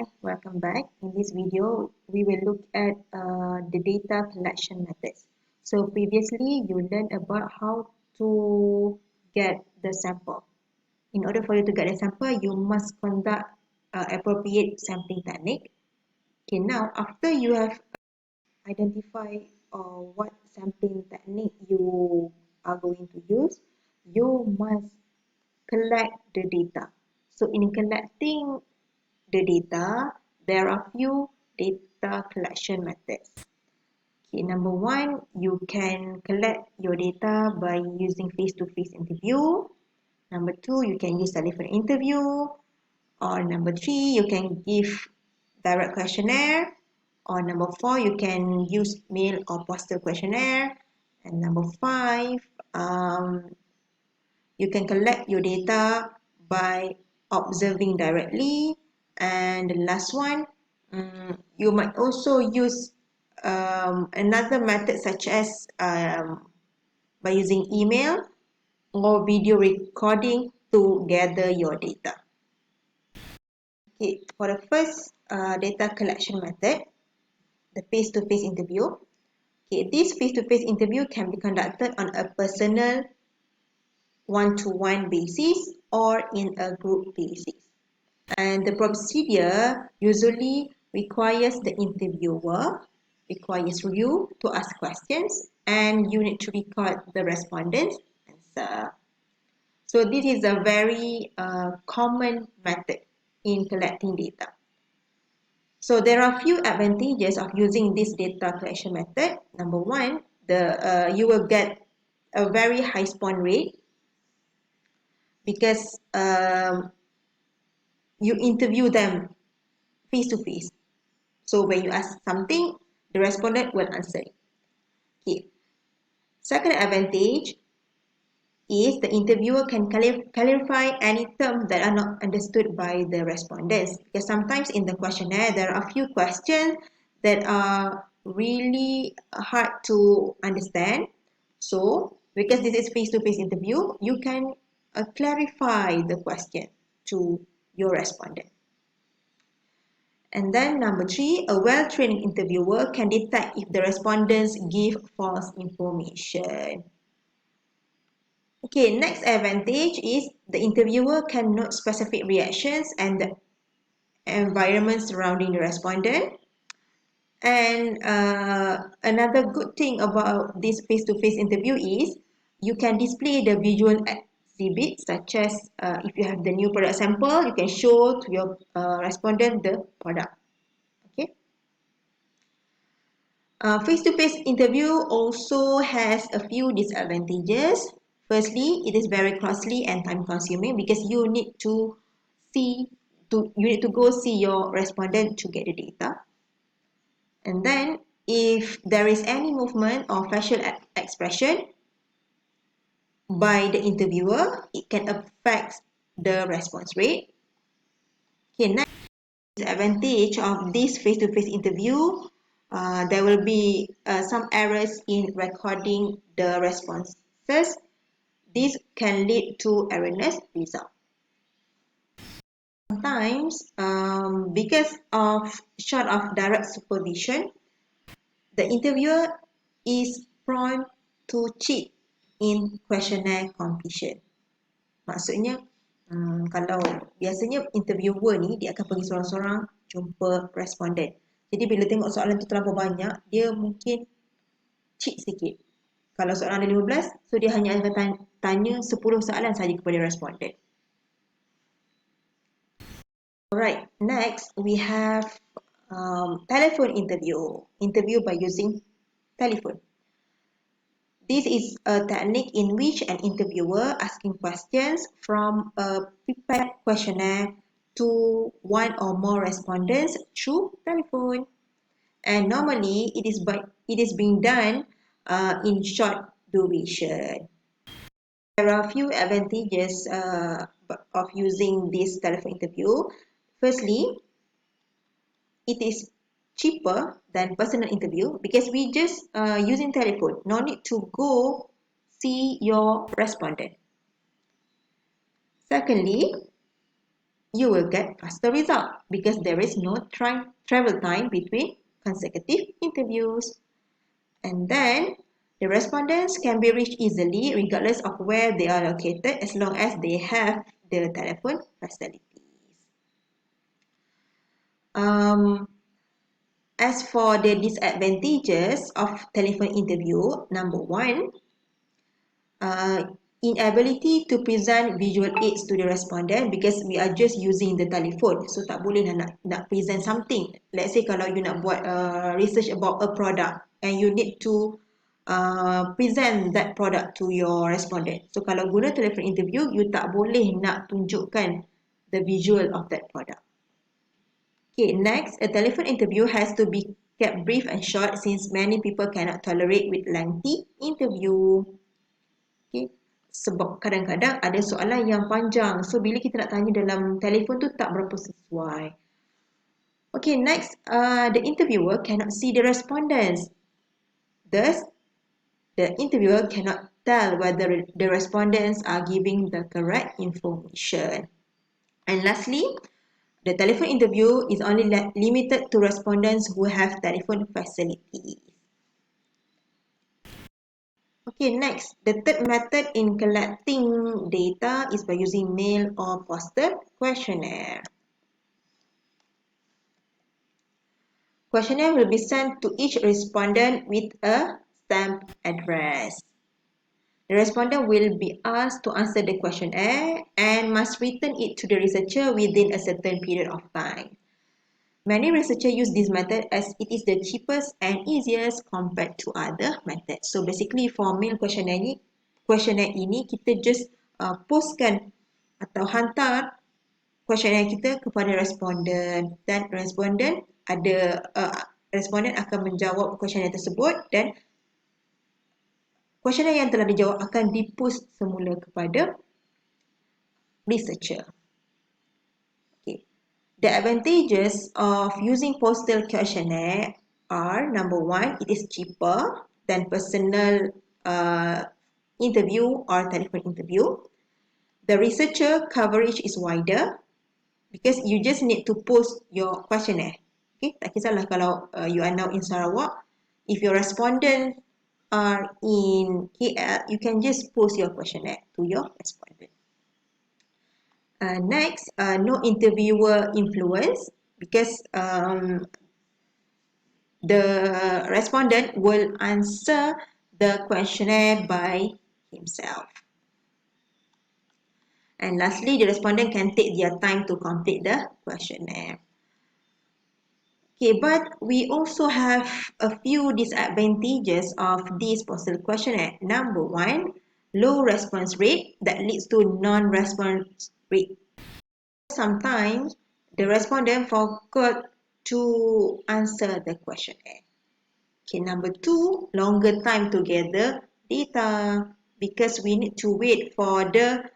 Hi, welcome back. In this video, we will look at the data collection methods. So previously, you learned about how to get the sample. In order for you to get a sample, you must conduct appropriate sampling technique. Okay, now after you have identified what sampling technique you are going to use, you must collect the data. So in collecting the data, there are few data collection methods. Okay, number one, you can collect your data by using face-to-face interview. Number two, you can use telephone interview. Or number three, you can give direct questionnaire. Or number four, you can use mail or postal questionnaire. And number five, you can collect your data by observing directly. And the last one, you might also use another method such as by using email or video recording to gather your data. Okay, for the first data collection method, the face-to-face interview. Okay, this face-to-face interview can be conducted on a personal one-to-one basis or in a group basis. And the procedure usually requires the interviewer, requires you to ask questions, and you need to record the respondent's answer. So this is a very common method in collecting data. So there are few advantages of using this data collection method. Number one, you will get a very high response rate because you interview them face to face. So when you ask something, the respondent will answer it. Okay. Second advantage is the interviewer can clarify any terms that are not understood by the respondents. Because sometimes in the questionnaire, there are a few questions that are really hard to understand. So, because this is face-to-face interview, you can clarify the question to your respondent. And then number three, a well-trained interviewer can detect if the respondents give false information. Okay, next advantage is the interviewer can note specific reactions and the environment surrounding the respondent. And another good thing about this face-to-face interview is you can display the visual exhibits such as if you have the new product sample, you can show to your respondent the product. Okay. Face-to-face interview also has a few disadvantages. Firstly, it is very costly and time-consuming because you need to go see your respondent to get the data. And then, if there is any movement or facial expression by the interviewer, it can affect the response rate. Okay, next disadvantage of this face-to-face interview. There will be some errors in recording the responses. This can lead to erroneous result. Sometimes, because of short of direct supervision, the interviewer is prone to cheat in questionnaire completion. Maksudnya, kalau biasanya interviewer ni dia akan pergi seorang-seorang jumpa responden. Jadi bila tengok soalan tu terlalu banyak, dia mungkin cheat sikit. Kalau soalan ada 15, so dia hanya akan tanya 10 soalan saja kepada responden. Alright, next we have telephone interview by using telephone. This is a technique in which an interviewer asking questions from a prepared questionnaire to one or more respondents through telephone. And normally it is being done in short duration. There are a few advantages of using this telephone interview. Firstly, it is cheaper than personal interview because we just using telephone, no need to go see your respondent. Secondly, you will get faster result because there is no travel time between consecutive interviews. And then the respondents can be reached easily regardless of where they are located as long as they have the telephone facilities. As for the disadvantages of telephone interview, number one, uh, inability to present visual aids to the respondent because we are just using the telephone. So tak boleh nak present something. Let's say kalau you nak buat research about a product and you need to present that product to your respondent. So kalau guna telephone interview, you tak boleh nak tunjukkan the visual of that product. Okay, next, a telephone interview has to be kept brief and short since many people cannot tolerate with lengthy interview. Okay. Sebab kadang-kadang ada soalan yang panjang. So, bila kita nak tanya dalam telefon tu tak berapa sesuai. Okay, next, the interviewer cannot see the respondents. Thus, the interviewer cannot tell whether the respondents are giving the correct information. And lastly, the telephone interview is only limited to respondents who have telephone facilities. Okay, next, the third method in collecting data is by using mail or postal questionnaire. Questionnaire will be sent to each respondent with a stamped address. The respondent will be asked to answer the questionnaire and must return it to the researcher within a certain period of time. Many researchers use this method as it is the cheapest and easiest compared to other methods. So basically for mail questionnaire ini kita just postkan atau hantar questionnaire kita kepada responden dan responden akan menjawab questionnaire tersebut dan questionnaire yang telah dijawab akan dipost semula kepada researcher. The advantages of using postal questionnaire are, number one, it is cheaper than personal interview or telephone interview. The researcher coverage is wider because you just need to post your questionnaire. Okay, tak kisahlah kalau you are now in Sarawak. If your respondents are in KL, you can just post your questionnaire to your respondent. Next, no interviewer influence because the respondent will answer the questionnaire by himself. And lastly, the respondent can take their time to complete the questionnaire. Okay, but we also have a few disadvantages of this postal questionnaire. Number one, low response rate that leads to non-response rate. Sometimes the respondent forgot to answer the questionnaire. Okay, number two, longer time to gather data because we need to wait for the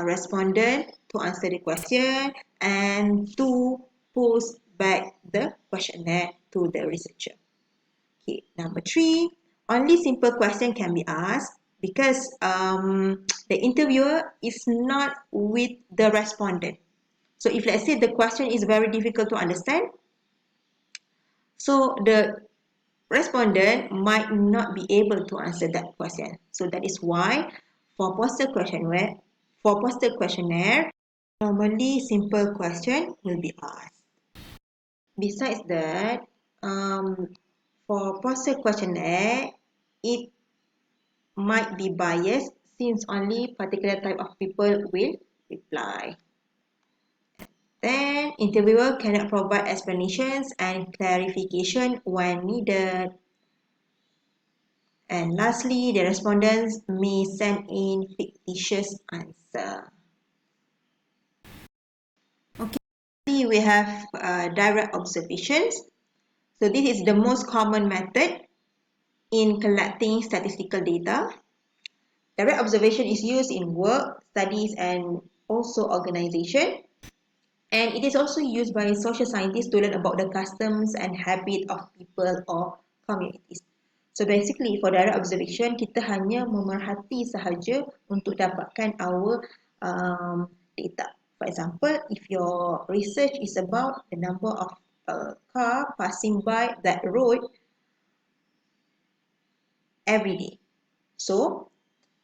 respondent to answer the question and to post back the questionnaire to the researcher. Okay, number three, only simple question can be asked because the interviewer is not with the respondent. So if let's say the question is very difficult to understand, so the respondent might not be able to answer that question. So that is why for postal questionnaire, normally simple question will be asked. Besides that, for postal questionnaire, it might be biased since only particular type of people will reply. Then, interviewer cannot provide explanations and clarification when needed. And lastly, the respondents may send in fictitious answer. Okay, we have direct observations. So this is the most common method in collecting statistical data. Direct observation is used in work, studies, and also organization. And it is also used by social scientists to learn about the customs and habit of people or communities. So basically for direct observation, kita hanya memerhati sahaja untuk dapatkan our data. For example, if your research is about the number of car passing by that road every day. So,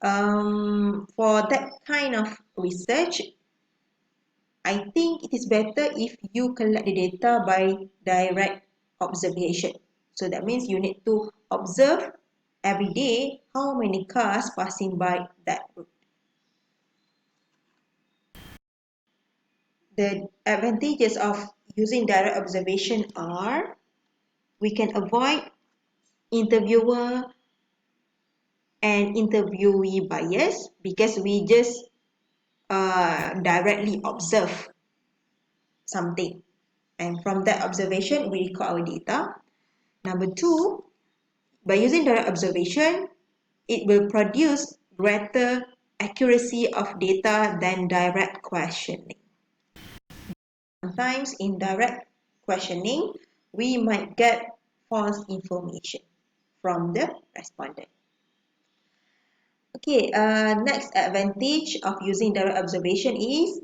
for that kind of research, I think it is better if you collect the data by direct observation. So that means you need to observe every day how many cars passing by that road. The advantages of using direct observation are we can avoid interviewer and interviewee bias because we just directly observe something, and from that observation we record our data. Number two, by using direct observation, it will produce greater accuracy of data than direct questioning. Sometimes in direct questioning, we might get false information from the respondent. Okay, next advantage of using direct observation is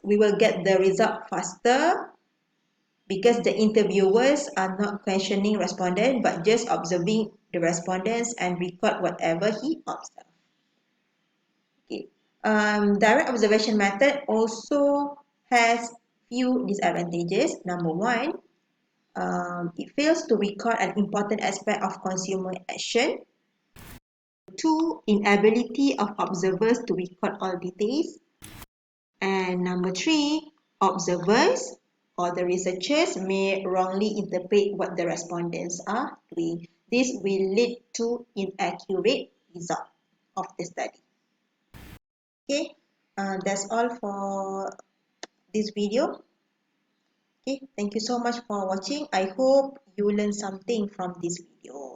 we will get the result faster because the interviewers are not questioning respondent but just observing the respondents and record whatever he observed. Okay. Direct observation method also has few disadvantages. Number one, it fails to record an important aspect of consumer action. Two, inability of observers to record all details. And number three, observers or the researchers may wrongly interpret what the respondents are doing. This will lead to inaccurate result of the study. Okay, that's all for this video. Okay, thank you so much for watching. I hope you learned something from this video.